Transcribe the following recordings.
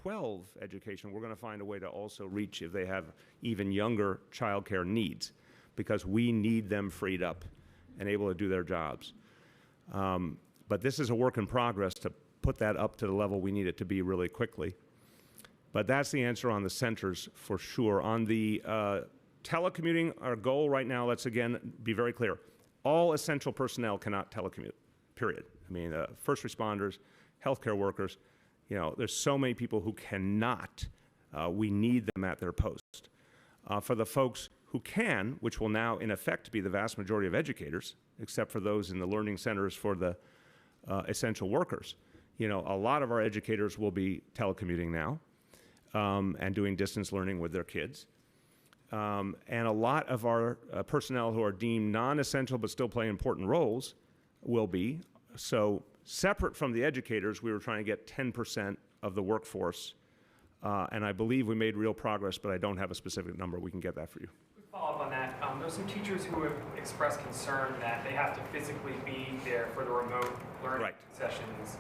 12 education, we're going to find a way to also reach if they have even younger childcare needs, because we need them freed up and able to do their jobs. But this is a work in progress to put that up to the level we need it to be really quickly. But that's the answer on the centers for sure. On the telecommuting, our goal right now, let's again be very clear. All essential personnel cannot telecommute, period. I mean, first responders, healthcare workers, you know, there's so many people who cannot. We need them at their post. For the folks who can, which will now in effect be the vast majority of educators, except for those in the learning centers for the essential workers, you know, a lot of our educators will be telecommuting now and doing distance learning with their kids. And a lot of our personnel who are deemed non-essential but still play important roles will be. So separate from the educators, we were trying to get 10% of the workforce. And I believe we made real progress, but I don't have a specific number. We can get that for you. Quick follow-up on that. There's some teachers who have expressed concern that they have to physically be there for the remote learning sessions.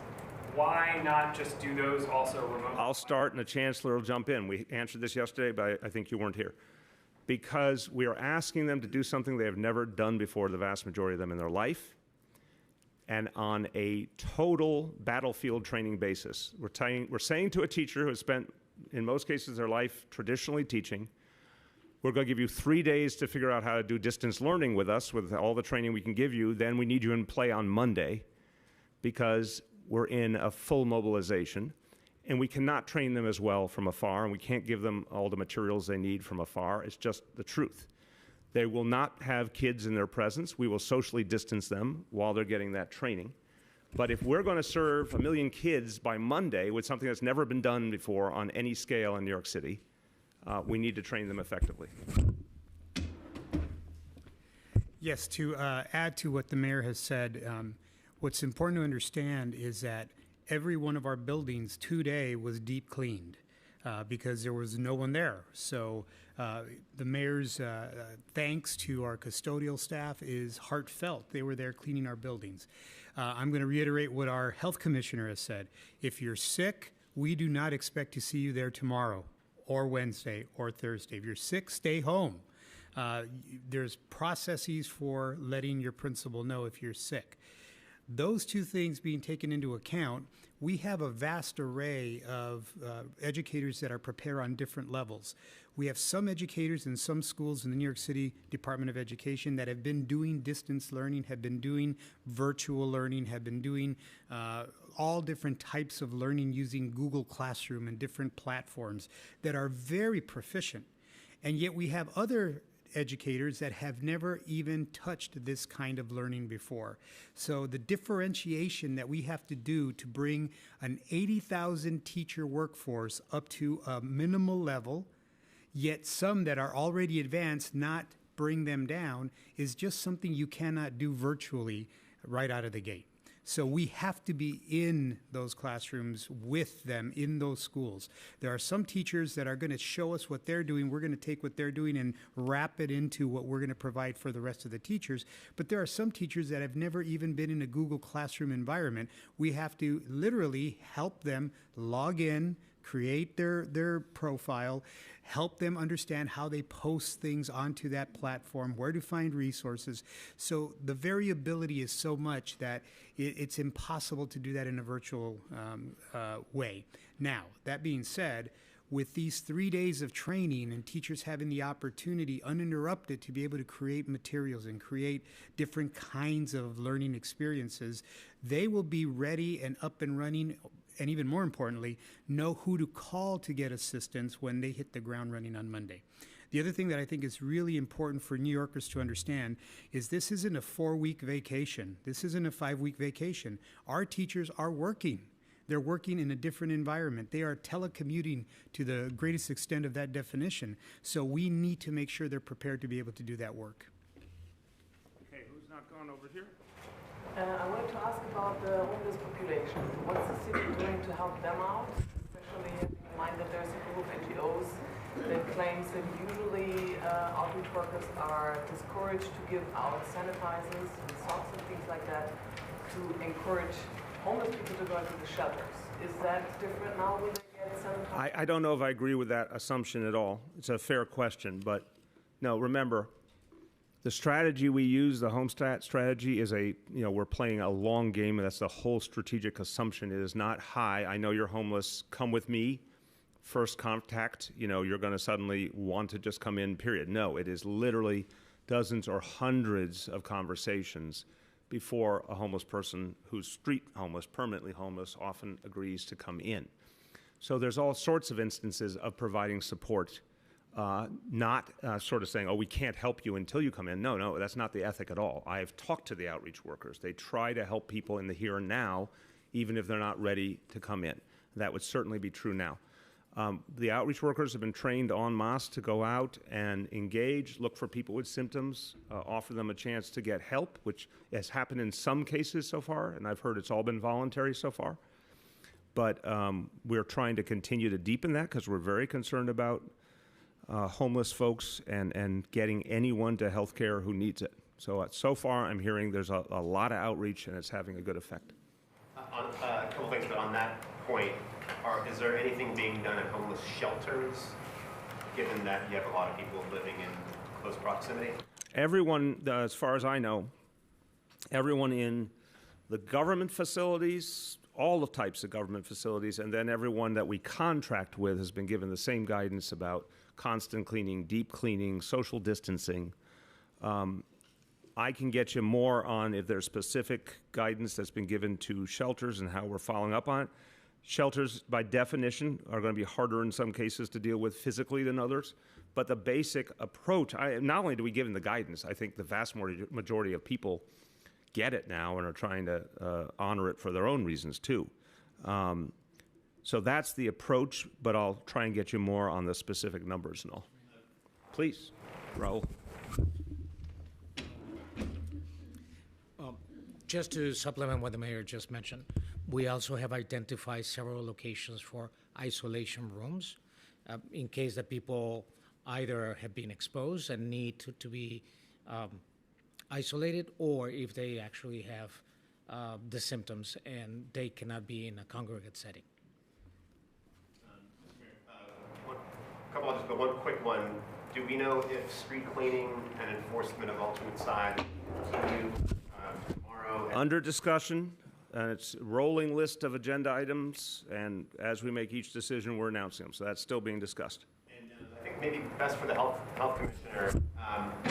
Why not just do those also remotely? I'll start and the Chancellor will jump in. We answered this yesterday, but I think you weren't here. Because we are asking them to do something they have never done before, the vast majority of them in their life, and on a total battlefield training basis. We're saying to a teacher who has spent, in most cases, their life traditionally teaching, we're going to give you 3 days to figure out how to do distance learning with us, with all the training we can give you. Then we need you in play on Monday, because we're in a full mobilization. And we cannot train them as well from afar, and we can't give them all the materials they need from afar. It's just the truth. They will not have kids in their presence. We will socially distance them while they're getting that training. But if we're going to serve 1 million kids by Monday with something that's never been done before on any scale in New York City, we need to train them effectively. Yes, to add to what the mayor has said, what's important to understand is that every one of our buildings today was deep cleaned because there was no one there. So the mayor's thanks to our custodial staff is heartfelt. They were there cleaning our buildings. I'm going to reiterate what our health commissioner has said. If you're sick, we do not expect to see you there tomorrow or Wednesday or Thursday. If you're sick, stay home. There's processes for letting your principal know if you're sick. Those two things being taken into account, we have a vast array of educators that are prepared on different levels. We have some educators in some schools in the New York City Department of Education that have been doing distance learning, have been doing virtual learning, have been doing all different types of learning using Google Classroom and different platforms that are very proficient. And yet we have other educators that have never even touched this kind of learning before. So the differentiation that we have to do to bring an 80,000 teacher workforce up to a minimal level, yet some that are already advanced not bring them down, is just something you cannot do virtually right out of the gate. So we have to be in those classrooms with them in those schools. There are some teachers that are going to show us what they're doing. We're going to take what they're doing and wrap it into what we're going to provide for the rest of the teachers. But there are some teachers that have never even been in a Google Classroom environment. We have to literally help them log in, create their profile, help them understand how they post things onto that platform, where to find resources. So the variability is so much that it's impossible to do that in a virtual way. Now, that being said, with these 3 days of training and teachers having the opportunity uninterrupted to be able to create materials and create different kinds of learning experiences, they will be ready and up and running, and even more importantly, know who to call to get assistance when they hit the ground running on Monday. The other thing that I think is really important for New Yorkers to understand is this isn't a 4-week vacation. This isn't a 5-week vacation. Our teachers are working. They're working in a different environment. They are telecommuting to the greatest extent of that definition. So we need to make sure they're prepared to be able to do that work. Okay, who's not gone over here? I wanted to ask about the homeless population. What's the city doing to help them out? Especially having in mind that there's a group of NGOs that claims that usually outreach workers are discouraged to give out sanitizers and socks and things like that to encourage homeless people to go into the shelters. Is that different now? Will they get sanitizers? I don't know if I agree with that assumption at all. It's a fair question, but no, remember, the strategy we use, the homestat strategy, is we're playing a long game, and that's the whole strategic assumption. It is not, hi, I know you're homeless, come with me, first contact, you're going to suddenly want to just come in, period. No, it is literally dozens or hundreds of conversations before a homeless person who's street homeless, permanently homeless, often agrees to come in. So there's all sorts of instances of providing support, not sort of saying, oh, we can't help you until you come in. No, that's not the ethic at all. I have talked to the outreach workers. They try to help people in the here and now, even if they're not ready to come in. That would certainly be true now. The outreach workers have been trained en masse to go out and engage, look for people with symptoms, offer them a chance to get help, which has happened in some cases so far, and I've heard it's all been voluntary so far. But we're trying to continue to deepen that because we're very concerned about homeless folks and getting anyone to health care who needs it. So far I'm hearing there's a lot of outreach and it's having a good effect. A couple things, but on that point, is there anything being done at homeless shelters, given that you have a lot of people living in close proximity? Everyone, as far as I know, everyone in the government facilities, all the types of government facilities, and then everyone that we contract with has been given the same guidance about constant cleaning, deep cleaning, social distancing. I can get you more on if there's specific guidance that's been given to shelters and how we're following up on it. Shelters, by definition, are going to be harder in some cases to deal with physically than others. But the basic approach, not only do we give them the guidance, I think the vast majority of people get it now and are trying to honor it for their own reasons too. So that's the approach, but I'll try and get you more on the specific numbers and all. Please, Raul. Just to supplement what the mayor just mentioned, we also have identified several locations for isolation rooms in case that people either have been exposed and need to be isolated, or if they actually have the symptoms and they cannot be in a congregate setting. Couple others, but one quick one. Do we know if street cleaning and enforcement of alternate side continue tomorrow? Under discussion, and it's a rolling list of agenda items, and as we make each decision, we're announcing them. So that's still being discussed. And I think maybe best for the health commissioner,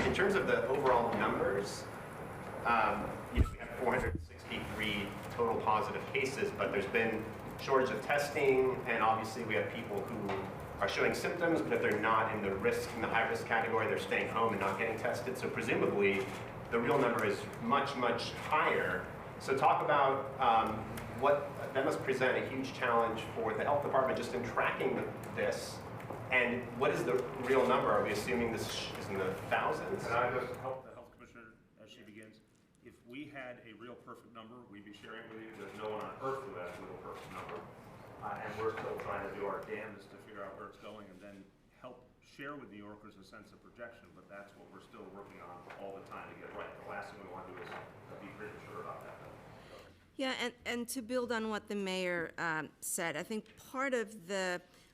in terms of the overall numbers, we have 463 total positive cases, but there's been shortage of testing, and obviously we have people who are showing symptoms, but if they're not in the high-risk category, they're staying home and not getting tested. So presumably, the real number is much, much higher. So talk about that must present a huge challenge for the health department just in tracking this. And what is the real number? Are we assuming this is in the thousands? And I just help the health commissioner as she begins. If we had a real perfect number, we'd be sharing it with you. There's no one on earth who has a real perfect number. And we're still trying to do our damnedest to figure out where it's going and then help share with New Yorkers a sense of projection, but that's what we're still working on all the time to get right. The last thing we want to do is be pretty sure about that. Yeah, and to build on what the mayor said, I think part of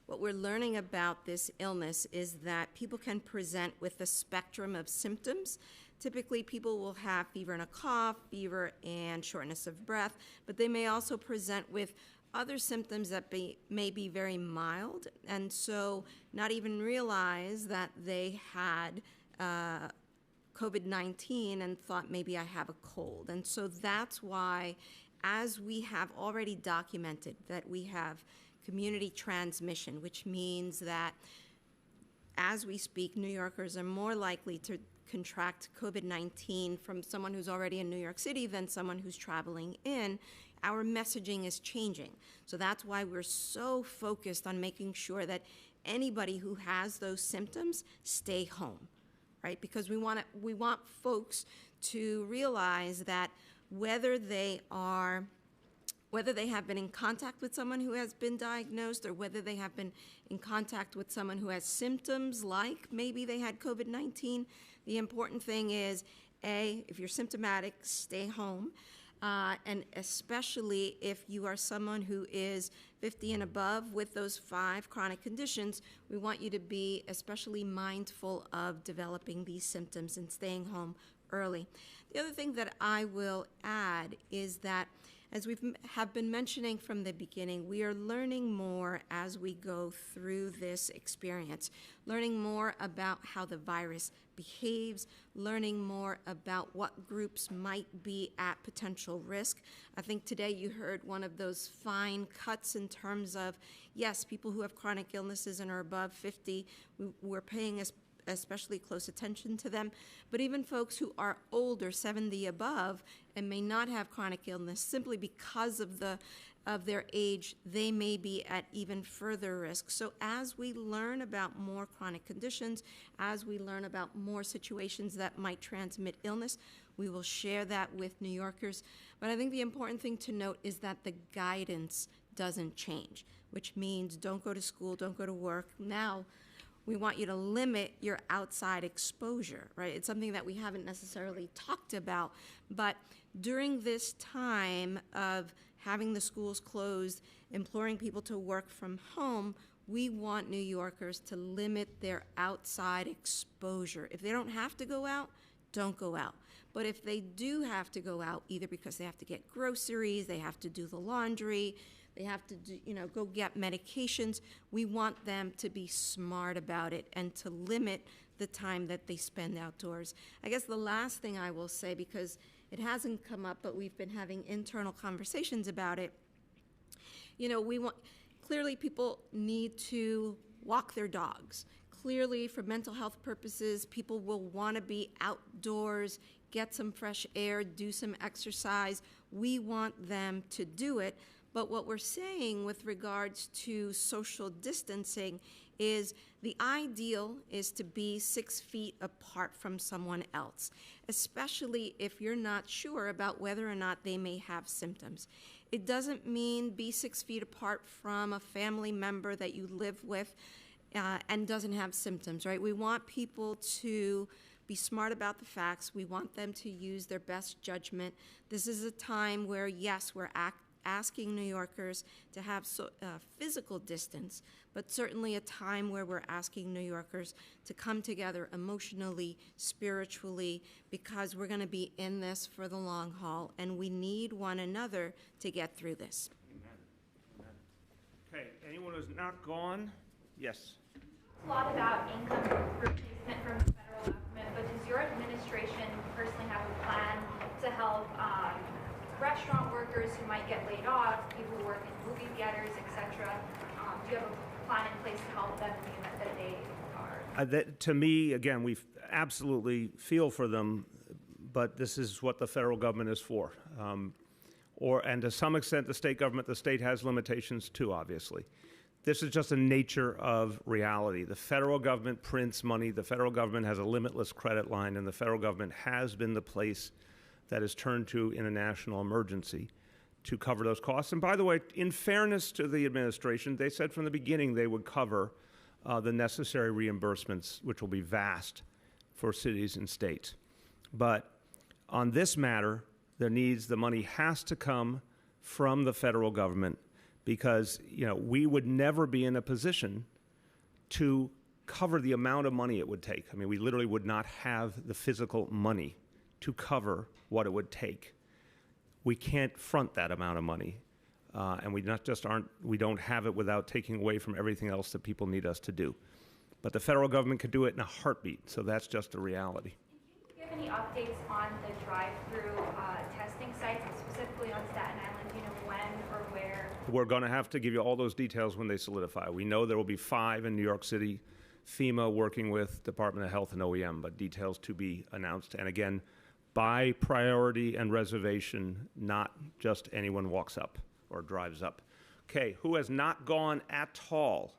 what we're learning about this illness is that people can present with a spectrum of symptoms. Typically, people will have fever and a cough, fever and shortness of breath, but they may also present with other symptoms that may be very mild, and so not even realize that they had COVID-19 and thought maybe I have a cold. And so that's why, as we have already documented that we have community transmission, which means that as we speak, New Yorkers are more likely to contract COVID-19 from someone who's already in New York City than someone who's traveling in, our messaging is changing. So that's why we're so focused on making sure that anybody who has those symptoms stay home, right? Because we want folks to realize that whether they have been in contact with someone who has been diagnosed, or whether they have been in contact with someone who has symptoms like maybe they had COVID-19, the important thing is, A, if you're symptomatic, stay home. And especially if you are someone who is 50 and above with those 5 chronic conditions, we want you to be especially mindful of developing these symptoms and staying home early. The other thing that I will add is that, as we have been mentioning from the beginning, we are learning more as we go through this experience, learning more about how the virus behaves, learning more about what groups might be at potential risk. I think today you heard one of those fine cuts in terms of, yes, people who have chronic illnesses and are above 50, we're paying especially close attention to them, but even folks who are older, 70 above, and may not have chronic illness, simply because of their age, they may be at even further risk. So as we learn about more chronic conditions, as we learn about more situations that might transmit illness, we will share that with New Yorkers. But I think the important thing to note is that the guidance doesn't change, which means don't go to school, don't go to work. Now, we want you to limit your outside exposure, right? It's something that we haven't necessarily talked about, but during this time of having the schools closed, imploring people to work from home, we want New Yorkers to limit their outside exposure. If they don't have to go out, don't go out. But if they do have to go out, either because they have to get groceries, they have to do the laundry, they have to do, go get medications, we want them to be smart about it and to limit the time that they spend outdoors. I guess the last thing I will say, because it hasn't come up, but we've been having internal conversations about it, clearly people need to walk their dogs. Clearly, for mental health purposes, people will want to be outdoors, get some fresh air, do some exercise. We want them to do it. But what we're saying with regards to social distancing is the ideal is to be 6 feet apart from someone else, especially if you're not sure about whether or not they may have symptoms. It doesn't mean be 6 feet apart from a family member that you live with and doesn't have symptoms, right? We want people to be smart about the facts. We want them to use their best judgment. This is a time where, yes, we're asking New Yorkers to have physical distance, but certainly a time where we're asking New Yorkers to come together emotionally, spiritually, because we're going to be in this for the long haul, and we need one another to get through this. Amen. Okay, anyone who's not gone? Yes. A lot about income replacement from the federal government, but does your administration personally have a plan to help restaurant workers who might get laid off, people who work in movie theaters, etc.? Do you have a plan in place to help them in the event that they are? To me, again, we absolutely feel for them, but this is what the federal government is for. And to some extent, the state has limitations too, obviously. This is just the nature of reality. The federal government prints money, the federal government has a limitless credit line, and the federal government has been the place that is turned to in a national emergency to cover those costs. And by the way, in fairness to the administration, they said from the beginning they would cover the necessary reimbursements, which will be vast for cities and states. But on this matter, the money has to come from the federal government, because we would never be in a position to cover the amount of money it would take. I mean, we literally would not have the physical money to cover what it would take. We can't front that amount of money, and we don't have it without taking away from everything else that people need us to do. But the federal government could do it in a heartbeat, so that's just the reality. Can you give any updates on the drive-through testing sites, specifically on Staten Island? Do you know when or where? We're going to have to give you all those details when they solidify. We know there will be 5 in New York City, FEMA working with Department of Health and OEM, but details to be announced. And again, by priority and reservation, not just anyone walks up or drives up. Okay, who has not gone at all?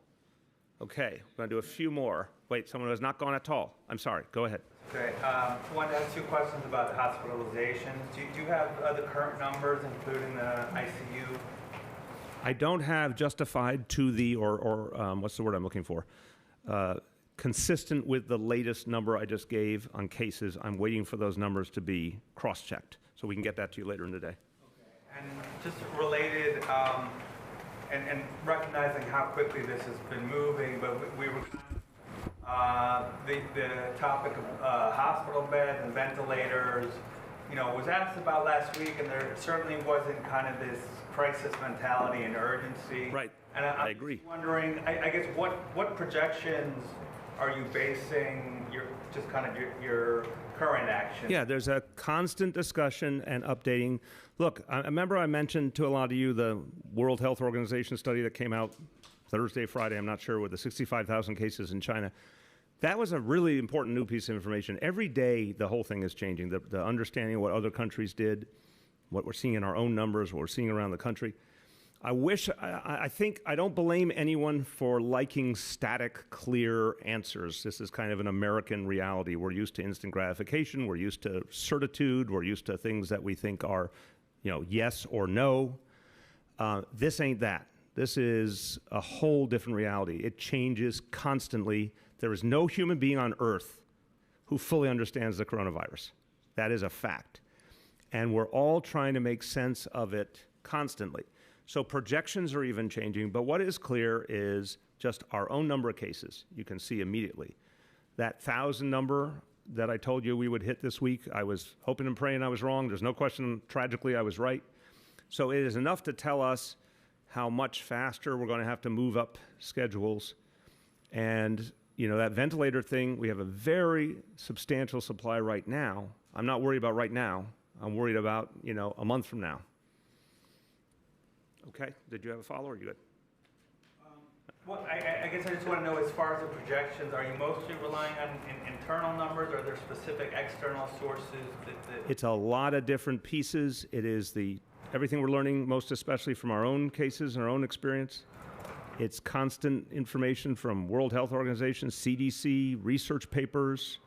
Okay, we're going to do a few more. Wait, someone who has not gone at all. I'm sorry, go ahead. Okay, I wanted to ask 2 questions about the hospitalizations. Do you have the current numbers, including the ICU? I don't have justified to the, or what's the word I'm looking for? Consistent with the latest number I just gave on cases. I'm waiting for those numbers to be cross-checked, so we can get that to you later in the day. Okay. And just related, and recognizing how quickly this has been moving, but we were the topic of hospital beds and ventilators, was asked about last week, and there certainly wasn't kind of this crisis mentality and urgency. Right. And I agree. Just wondering, I guess, what projections are you basing your current action? Yeah, there's a constant discussion and updating. Look, I remember I mentioned to a lot of you the World Health Organization study that came out Thursday, Friday, I'm not sure, with the 65,000 cases in China. That was a really important new piece of information. Every day, the whole thing is changing. The understanding of what other countries did, what we're seeing in our own numbers, what we're seeing around the country. I don't blame anyone for liking static, clear answers. This is kind of an American reality. We're used to instant gratification. We're used to certitude. We're used to things that we think are, yes or no. This ain't that. This is a whole different reality. It changes constantly. There is no human being on Earth who fully understands the coronavirus. That is a fact. And we're all trying to make sense of it constantly. So projections are even changing, but what is clear is just our own number of cases. You can see immediately. That 1,000 number that I told you we would hit this week, I was hoping and praying I was wrong. There's no question, tragically, I was right. So it is enough to tell us how much faster we're going to have to move up schedules. And that ventilator thing, we have a very substantial supply right now. I'm not worried about right now. I'm worried about, a month from now. Okay, did you have a follow, or are you good? Well, I guess I just want to know, as far as the projections, are you mostly relying on internal numbers, or are there specific external sources that... It's a lot of different pieces. It is everything we're learning, most especially from our own cases and our own experience. It's constant information from World Health Organization, CDC, research papers.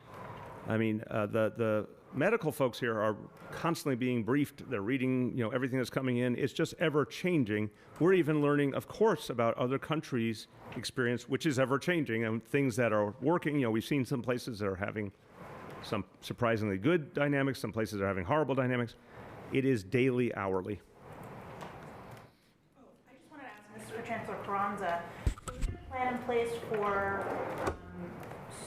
I mean, the medical folks here are constantly being briefed. They're reading, everything that's coming in. It's just ever changing. We're even learning, of course, about other countries' experience, which is ever changing, and things that are working. We've seen some places that are having some surprisingly good dynamics, some places are having horrible dynamics. It is daily, hourly. I just wanted to ask Mr. Chancellor Carranza, is there a plan in place for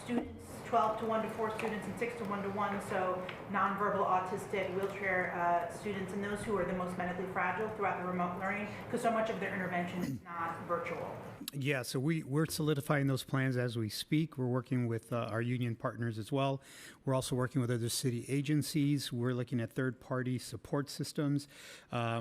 students 12 to 1 to 4 students and 6 to 1 to 1, so nonverbal, autistic, wheelchair students, and those who are the most medically fragile throughout the remote learning, because so much of their intervention is not virtual? Yeah, so we're solidifying those plans as we speak. We're working with our union partners as well. We're also working with other city agencies. We're looking at third-party support systems.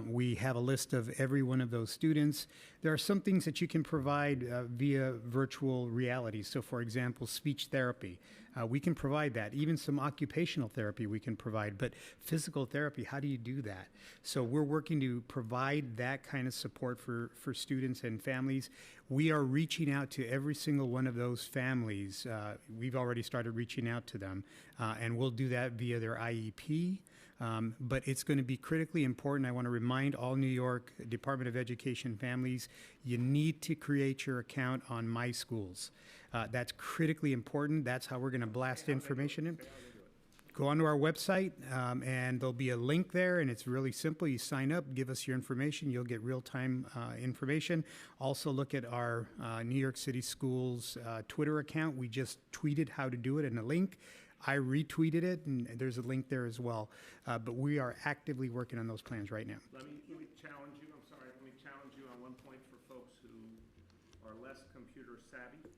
We have a list of every one of those students. There are some things that you can provide via virtual reality. So, for example, speech therapy. We can provide that. Even some occupational therapy we can provide. But physical therapy, how do you do that? So we're working to provide that kind of support for students and families. We are reaching out to every single one of those families. We've already started reaching out to them, and we'll do that via their IEP. But it's going to be critically important. I want to remind all New York Department of Education families, you need to create your account on My Schools. That's critically important. That's how we're going to blast information in. Go onto our website, and there'll be a link there, and it's really simple. You sign up, give us your information. You'll get real-time information. Also, look at our New York City Schools Twitter account. We just tweeted how to do it in a link. I retweeted it, and there's a link there as well. But we are actively working on those plans right now. Let me challenge you. I'm sorry. Let me challenge you on one point for folks who are less computer savvy.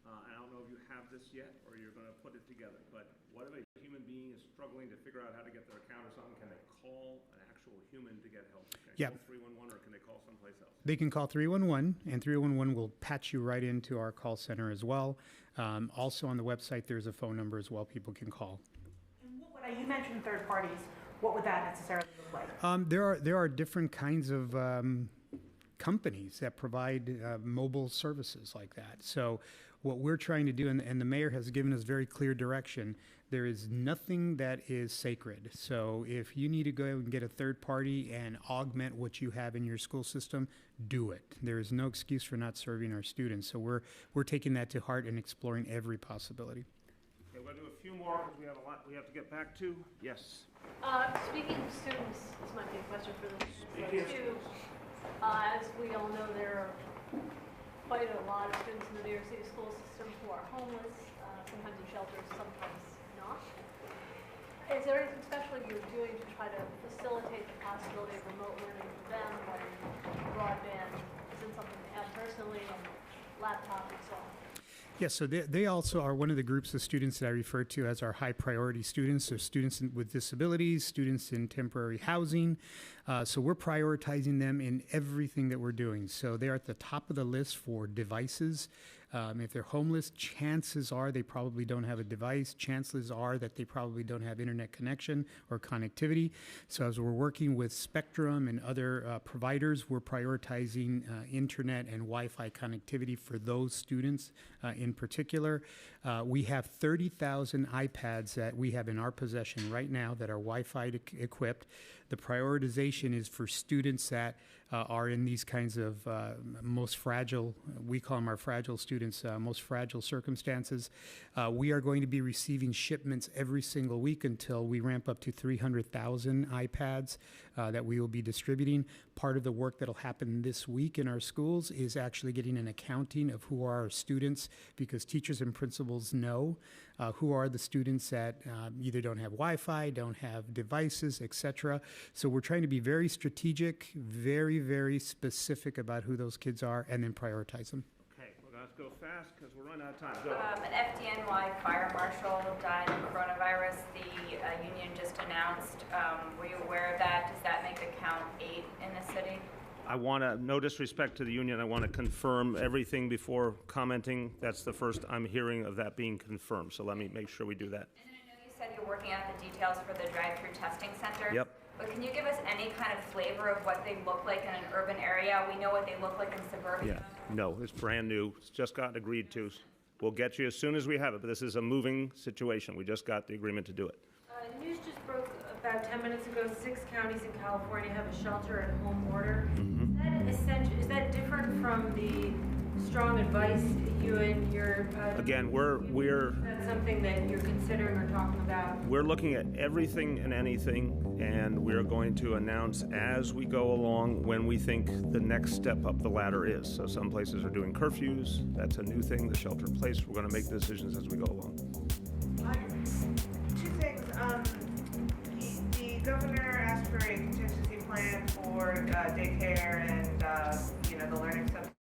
I don't know if you have this yet or you're going to put it together, but what if a human being is struggling to figure out how to get their account or something? Can they call an actual human to get help? Can they call 311 or can they call someplace else? They can call 311, and 311 will patch you right into our call center as well. Also on the website, there's a phone number as well people can call. And you mentioned third parties. What would that necessarily look like? There are different kinds of companies that provide mobile services like that. So what we're trying to do, and the mayor has given us very clear direction, there is nothing that is sacred. So if you need to go and get a third party and augment what you have in your school system, do it. There is no excuse for not serving our students. So we're taking that to heart and exploring every possibility. Okay, we're going to do a few more because we have a lot we have to get back to. Yes. Speaking of students, this might be a question for the students too. As we all know, there are quite a lot of students in the New York City school system who are homeless, sometimes in shelters, sometimes not. Is there anything special you're doing to try to facilitate the possibility of remote learning for them, when broadband isn't something they have personally, and laptop and so on? Yes, so they also are one of the groups of students that I refer to as our high priority students. So students with disabilities, students in temporary housing. So we're prioritizing them in everything that we're doing. So they're at the top of the list for devices. If they're homeless, chances are they probably don't have a device. Chances are that they probably don't have internet connection or connectivity. So as we're working with Spectrum and other providers, we're prioritizing internet and Wi-Fi connectivity for those students in particular. We have 30,000 iPads that we have in our possession right now that are Wi-Fi equipped. The prioritization is for students that are in these kinds of most fragile, we call them our fragile students, most fragile circumstances. We are going to be receiving shipments every single week until we ramp up to 300,000 iPads that we will be distributing. Part of the work that'll happen this week in our schools is actually getting an accounting of who are our students, because teachers and principals know who are the students that either don't have Wi-Fi, don't have devices, etc. So we're trying to be very strategic, very, very specific about who those kids are, and then prioritize them. Okay, well, let's go fast because we're running out of time. Go. An FDNY fire marshal died of coronavirus. The union just announced. Were you aware of that? Does that make the count 8 in the city? I want to, no disrespect to the union, I want to confirm everything before commenting. That's the first I'm hearing of that being confirmed, so let me make sure we do that. And then I know you said you're working out the details for the drive-through testing center. Yep. But can you give us any kind of flavor of what they look like in an urban area? We know what they look like in suburbia. Yeah, no, it's brand new. It's just got agreed to. We'll get you as soon as we have it, but this is a moving situation. We just got the agreement to do it. News just broke about 10 minutes ago. 6 counties in California have a shelter-at-home order. Is that different from the strong advice you and your... Again, we're That's something that you're considering or talking about? We're looking at everything and anything, and we're going to announce as we go along when we think the next step up the ladder is. So some places are doing curfews. That's a new thing, the shelter in place. We're going to make decisions as we go along. 2 things. The governor asked for a contingency plan for daycare and the learning center